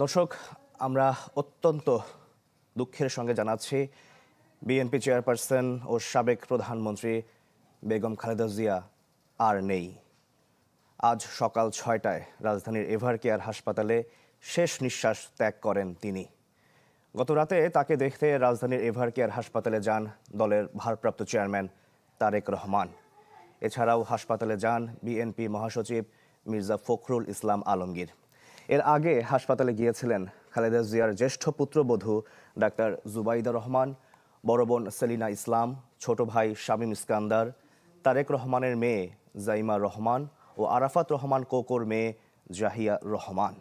দর্শক, আমরা অত্যন্ত দুঃখের সঙ্গে জানাচ্ছি বিএনপি চেয়ারপারসন ও সাবেক প্রধানমন্ত্রী বেগম খালেদা জিয়া আর নেই। আজ সকাল ৬টায় রাজধানীর এভারকেয়ার হাসপাতালে শেষ নিঃশ্বাস ত্যাগ করেন তিনি। গত রাতে তাকে দেখতে রাজধানীর এভারকেয়ার হাসপাতালে যান দলের ভারপ্রাপ্ত চেয়ারম্যান তারেক রহমান। এছাড়াও হাসপাতালে যান বিএনপি মহাসচিব মির্জা ফখরুল ইসলাম আলমগীর। এর আগে হাসপাতালে গিয়েছিলেন খালেদা জিয়ার জ্যেষ্ঠ পুত্রবধূ ডাক্তার জুবাইদা রহমান, বড় বোন সেলিনা ইসলাম, ছোট ভাই শামীম ইস্কান্দার, তারেক রহমানের মেয়ে জাইমা রহমান ও আরাফাত রহমান কোকোর মেয়ে জাহিয়া রহমান।